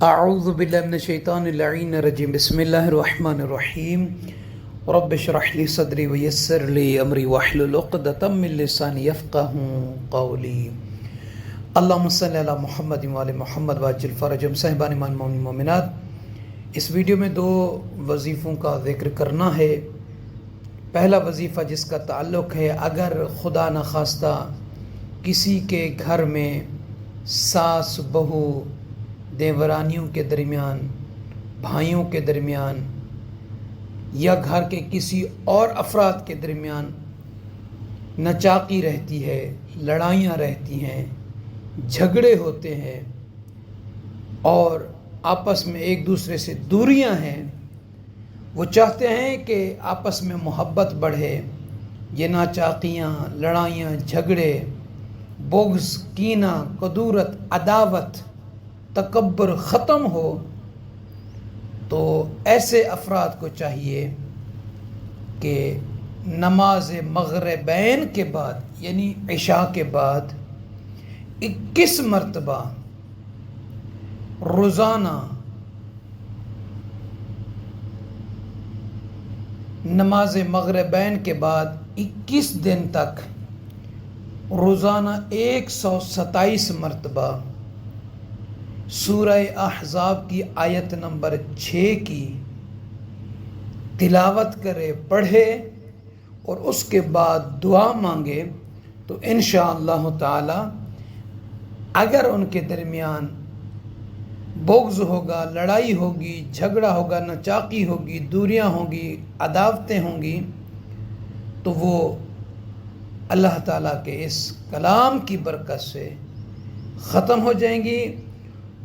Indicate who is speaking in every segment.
Speaker 1: اعوذ باللہ من الشیطان اللعین الرجیم بسم اللہ الرحمن الرحیم رب اشرح لی صدری ویسر لی امری واحلل عقدۃ من لسانی یفقهوا قولی اللہم صلی علی محمد وعلی محمد وعجل فرجہم صاحبان ایمان مومنین مومنات۔ اس ویڈیو میں دو وظیفوں کا ذکر کرنا ہے۔ پہلا وظیفہ جس کا تعلق ہے اگر خدا نخواستہ کسی کے گھر میں ساس بہو دیورانیوں کے درمیان، بھائیوں کے درمیان یا گھر کے کسی اور افراد کے درمیان نچاقی رہتی ہے، لڑائیاں رہتی ہیں، جھگڑے ہوتے ہیں اور آپس میں ایک دوسرے سے دوریاں ہیں، وہ چاہتے ہیں کہ آپس میں محبت بڑھے، یہ ناچاقیاں، لڑائیاں، جھگڑے، بغض، کینہ، کدورت، عداوت، تکبر ختم ہو، تو ایسے افراد کو چاہیے کہ نماز مغربین کے بعد یعنی عشاء کے بعد 21 مرتبہ روزانہ نماز مغربین کے بعد 21 دن تک روزانہ 127 مرتبہ سورہ احزاب کی آیت نمبر 6 کی تلاوت کرے، پڑھے اور اس کے بعد دعا مانگے، تو انشاءاللہ تعالی اگر ان کے درمیان بغض ہوگا، لڑائی ہوگی، جھگڑا ہوگا، نچاقی ہوگی، دوریاں ہوں گی، عداوتیں ہوں گی، تو وہ اللہ تعالیٰ کے اس کلام کی برکت سے ختم ہو جائیں گی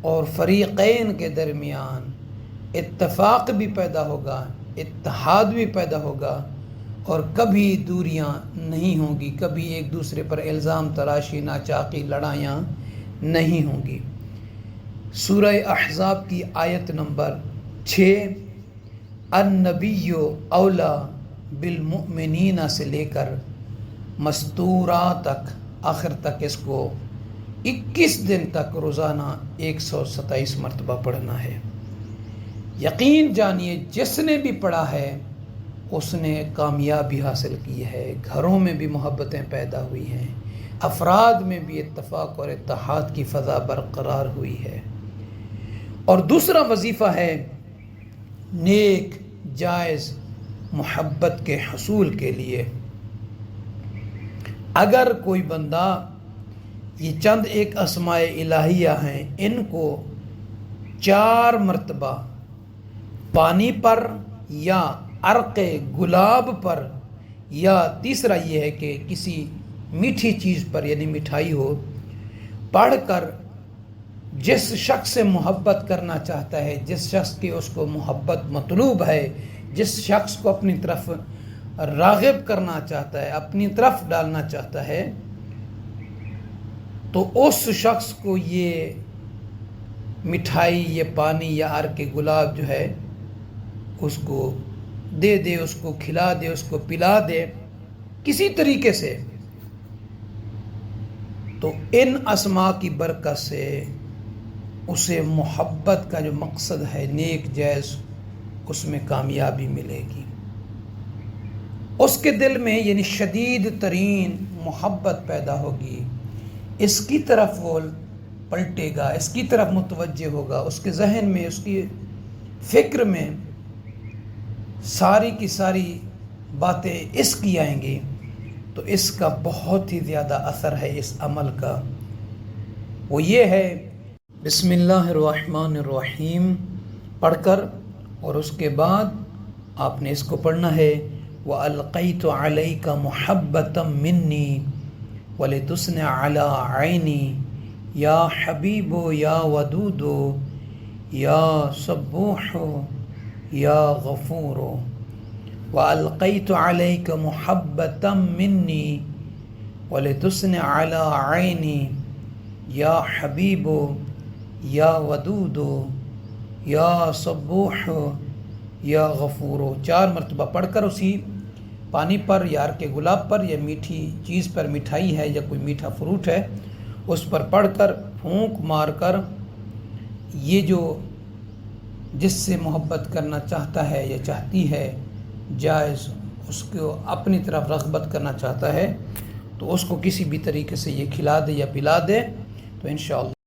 Speaker 1: اور فریقین کے درمیان اتفاق بھی پیدا ہوگا، اتحاد بھی پیدا ہوگا اور کبھی دوریاں نہیں ہوں گی، کبھی ایک دوسرے پر الزام تراشی، ناچاقی، لڑائیاں نہیں ہوں گی۔ سورہ احزاب کی آیت نمبر 6 النبی اولا بالمؤمنین سے لے کر مستورہ تک، آخر تک اس کو 21 دن تک روزانہ 127 مرتبہ پڑھنا ہے۔ یقین جانیے جس نے بھی پڑھا ہے اس نے کامیابی حاصل کی ہے، گھروں میں بھی محبتیں پیدا ہوئی ہیں، افراد میں بھی اتفاق اور اتحاد کی فضا برقرار ہوئی ہے۔ اور دوسرا وظیفہ ہے نیک جائز محبت کے حصول کے لیے اگر کوئی بندہ یہ چند ایک اسماء الہیہ ہیں، ان کو 4 مرتبہ پانی پر یا عرق گلاب پر یا تیسرا یہ ہے کہ کسی میٹھی چیز پر یعنی مٹھائی ہو، پڑھ کر جس شخص سے محبت کرنا چاہتا ہے، جس شخص کی اس کو محبت مطلوب ہے، جس شخص کو اپنی طرف راغب کرنا چاہتا ہے، اپنی طرف ڈالنا چاہتا ہے، تو اس شخص کو یہ مٹھائی، یہ پانی یا عرق گلاب جو ہے اس کو دے دے، اس کو کھلا دے، اس کو پلا دے کسی طریقے سے، تو ان اسماء کی برکت سے اسے محبت کا جو مقصد ہے نیک جائز، اس میں کامیابی ملے گی۔ اس کے دل میں یعنی شدید ترین محبت پیدا ہوگی، اس کی طرف وہ پلٹے گا، اس کی طرف متوجہ ہوگا، اس کے ذہن میں، اس کی فکر میں ساری کی ساری باتیں اس کی آئیں گی، تو اس کا بہت ہی زیادہ اثر ہے اس عمل کا۔ وہ یہ ہے بسم اللہ الرحمن الرحیم پڑھ کر، اور اس کے بعد آپ نے اس کو پڑھنا ہے وَأَلْقَيْتُ عَلَيْكَ مُحَبَّةً مِّنِّي وَلِتُصْنِعَ عَلَىٰ عَيْنِي یا حبیب یا ودود یا سبوح یا غفور۔ وَأَلْقَيْتُ عَلَيْكَ مُحَبَّةً مِّنِّي وَلِتُصْنِعَ عَلَىٰ عَيْنِي یا حبیب یا ودود یا سبوح یا غفور۔ 4 مرتبہ پڑھ کر اسی پانی پر یا عرق گلاب پر یا میٹھی چیز پر، مٹھائی ہے یا کوئی میٹھا فروٹ ہے، اس پر پڑھ کر پھونک مار کر یہ جو جس سے محبت کرنا چاہتا ہے یا چاہتی ہے جائز اس کو اپنی طرف رغبت کرنا چاہتا ہے تو اس کو کسی بھی طریقے سے یہ کھلا دے یا پلا دے تو انشاءاللہ